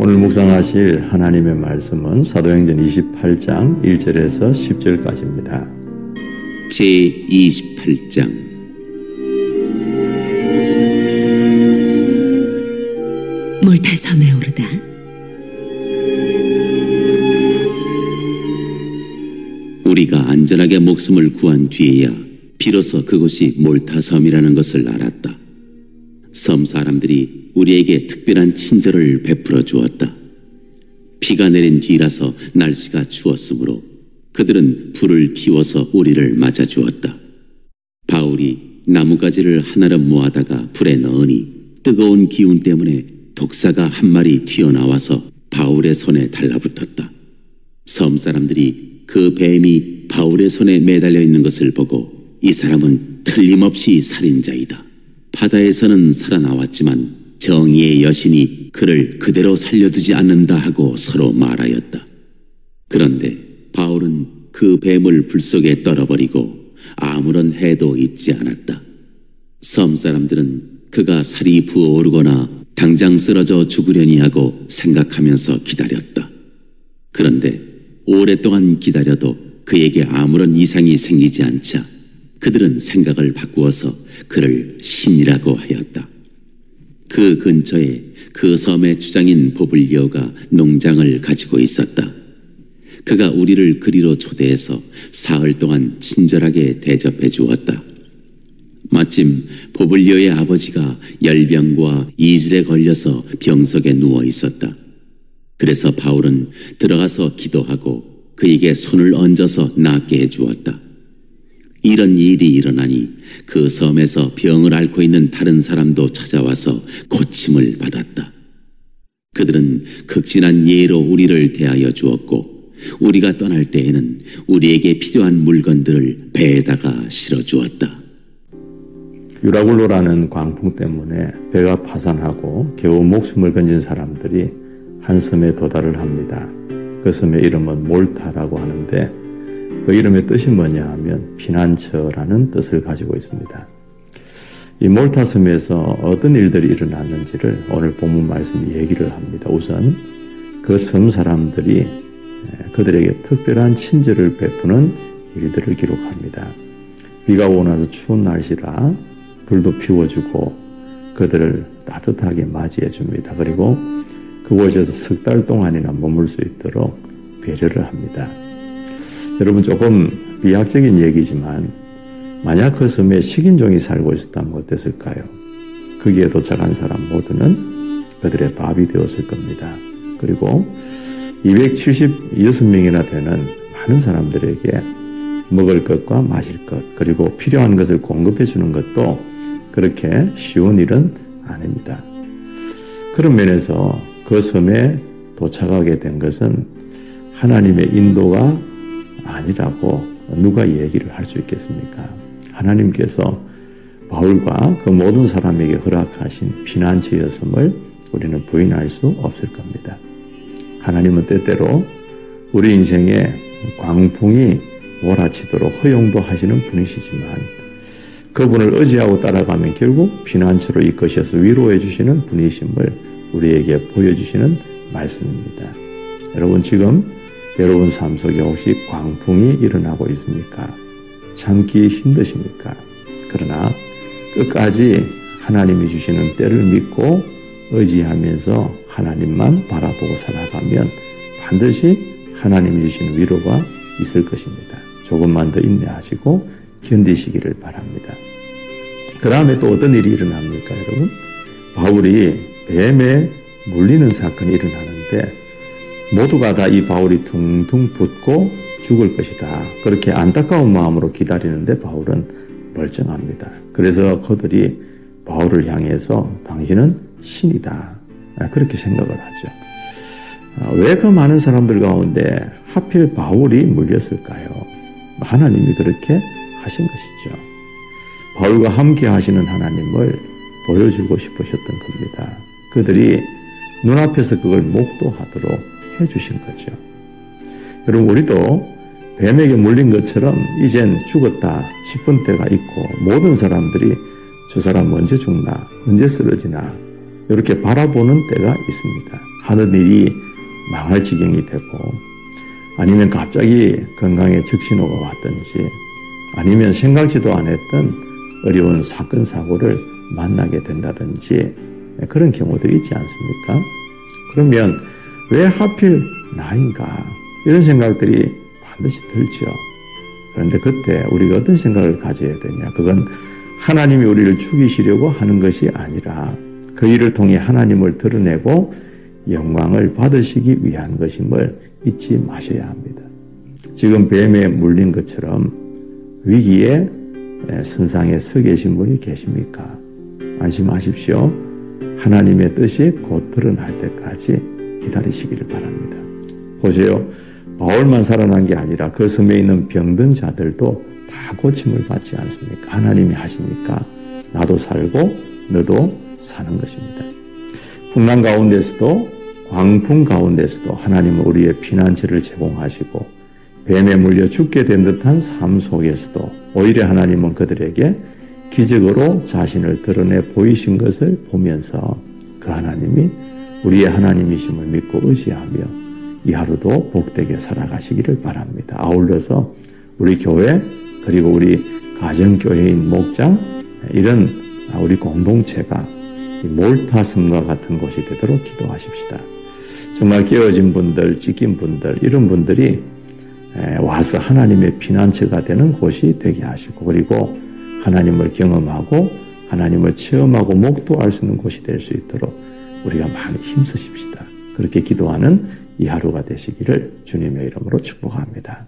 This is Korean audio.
오늘 묵상하실 하나님의 말씀은 사도행전 28장 1절에서 10절까지입니다. 제28장 몰타 섬에 오르다 우리가 안전하게 목숨을 구한 뒤에야 비로소 그곳이 몰타 섬이라는 것을 알았다. 섬 사람들이 우리에게 특별한 친절을 베풀어 주었다. 비가 내린 뒤라서 날씨가 추웠으므로 그들은 불을 피워서 우리를 맞아 주었다. 바울이 나뭇가지를 한아름 모아다가 불에 넣으니 뜨거운 기운 때문에 독사가 한 마리 튀어나와서 바울의 손에 달라붙었다. 섬 사람들이 그 뱀이 바울의 손에 매달려 있는 것을 보고 이 사람은 틀림없이 살인자이다. 바다에서는 살아나왔지만 정의의 여신이 그를 그대로 살려두지 않는다 하고 서로 말하였다. 그런데 바울은 그 뱀을 불 속에 떨어버리고 아무런 해도 입지 않았다. 섬 사람들은 그가 살이 부어오르거나 당장 쓰러져 죽으려니 하고 생각하면서 기다렸다. 그런데 오랫동안 기다려도 그에게 아무런 이상이 생기지 않자 그들은 생각을 바꾸어서 그를 신이라고 하였다. 그 근처에 그 섬의 주장인 보블리오가 농장을 가지고 있었다. 그가 우리를 그리로 초대해서 사흘 동안 친절하게 대접해 주었다. 마침 보블리오의 아버지가 열병과 이질에 걸려서 병석에 누워 있었다. 그래서 바울은 들어가서 기도하고 그에게 손을 얹어서 낫게 해주었다. 이런 일이 일어나니 그 섬에서 병을 앓고 있는 다른 사람도 찾아와서 고침을 받았다. 그들은 극진한 예로 우리를 대하여 주었고 우리가 떠날 때에는 우리에게 필요한 물건들을 배에다가 실어주었다. 유라굴로라는 광풍 때문에 배가 파산하고 겨우 목숨을 건진 사람들이 한 섬에 도달을 합니다. 그 섬의 이름은 몰타라고 하는데 그 이름의 뜻이 뭐냐 하면 피난처라는 뜻을 가지고 있습니다. 이 몰타 섬에서 어떤 일들이 일어났는지를 오늘 본문 말씀이 얘기를 합니다. 우선 그 섬 사람들이 그들에게 특별한 친절을 베푸는 일들을 기록합니다. 비가 오고 나서 추운 날씨라 불도 피워주고 그들을 따뜻하게 맞이해 줍니다. 그리고 그곳에서 석 달 동안이나 머물 수 있도록 배려를 합니다. 여러분 조금 비약적인 얘기지만 만약 그 섬에 식인종이 살고 있었다면 어땠을까요? 거기에 도착한 사람 모두는 그들의 밥이 되었을 겁니다. 그리고 276명이나 되는 많은 사람들에게 먹을 것과 마실 것 그리고 필요한 것을 공급해 주는 것도 그렇게 쉬운 일은 아닙니다. 그런 면에서 그 섬에 도착하게 된 것은 하나님의 인도가 아니라고 누가 얘기를 할 수 있겠습니까? 하나님께서 바울과 그 모든 사람에게 허락하신 피난처였음을 우리는 부인할 수 없을 겁니다. 하나님은 때때로 우리 인생에 광풍이 몰아치도록 허용도 하시는 분이시지만 그분을 의지하고 따라가면 결국 피난처로 이끄셔서 위로해 주시는 분이심을 우리에게 보여주시는 말씀입니다. 여러분 지금 여러분 삶 속에 혹시 광풍이 일어나고 있습니까? 참기 힘드십니까? 그러나 끝까지 하나님이 주시는 때를 믿고 의지하면서 하나님만 바라보고 살아가면 반드시 하나님이 주시는 위로가 있을 것입니다. 조금만 더 인내하시고 견디시기를 바랍니다. 그 다음에 또 어떤 일이 일어납니까, 여러분? 바울이 뱀에 물리는 사건이 일어나는데 모두가 다 이 바울이 퉁퉁 붓고 죽을 것이다. 그렇게 안타까운 마음으로 기다리는데 바울은 멀쩡합니다. 그래서 그들이 바울을 향해서 당신은 신이다. 그렇게 생각을 하죠. 왜 그 많은 사람들 가운데 하필 바울이 물렸을까요? 하나님이 그렇게 하신 것이죠. 바울과 함께 하시는 하나님을 보여주고 싶으셨던 겁니다. 그들이 눈앞에서 그걸 목도하도록 해주신 거죠. 여러분 우리도 뱀에게 물린 것처럼 이젠 죽었다 싶은 때가 있고 모든 사람들이 저 사람 언제 죽나 언제 쓰러지나 이렇게 바라보는 때가 있습니다. 하는 일이 망할 지경이 되고, 아니면 갑자기 건강에 적신호가 왔든지, 아니면 생각지도 않았던 어려운 사건 사고를 만나게 된다든지 그런 경우들이 있지 않습니까? 그러면 왜 하필 나인가 이런 생각들이 반드시 들죠. 그런데 그때 우리가 어떤 생각을 가져야 되냐, 그건 하나님이 우리를 죽이시려고 하는 것이 아니라 그 일을 통해 하나님을 드러내고 영광을 받으시기 위한 것임을 잊지 마셔야 합니다. 지금 뱀에 물린 것처럼 위기에 선상에 서 계신 분이 계십니까? 안심하십시오. 하나님의 뜻이 곧 드러날 때까지 기다리시기를 바랍니다. 보세요. 바울만 살아난 게 아니라 그 섬에 있는 병든 자들도 다 고침을 받지 않습니까? 하나님이 하시니까 나도 살고 너도 사는 것입니다. 풍랑 가운데서도 광풍 가운데서도 하나님은 우리의 피난처를 제공하시고 뱀에 물려 죽게 된 듯한 삶 속에서도 오히려 하나님은 그들에게 기적으로 자신을 드러내 보이신 것을 보면서 그 하나님이 우리의 하나님이심을 믿고 의지하며 이 하루도 복되게 살아가시기를 바랍니다. 아울러서 우리 교회 그리고 우리 가정교회인 목장 이런 우리 공동체가 몰타 섬과 같은 곳이 되도록 기도하십시다. 정말 깨어진 분들, 찢긴 분들 이런 분들이 와서 하나님의 피난처가 되는 곳이 되게 하시고 그리고 하나님을 경험하고 하나님을 체험하고 목도할 수 있는 곳이 될 수 있도록 우리가 많이 힘쓰십시다. 그렇게 기도하는 이 하루가 되시기를 주님의 이름으로 축복합니다.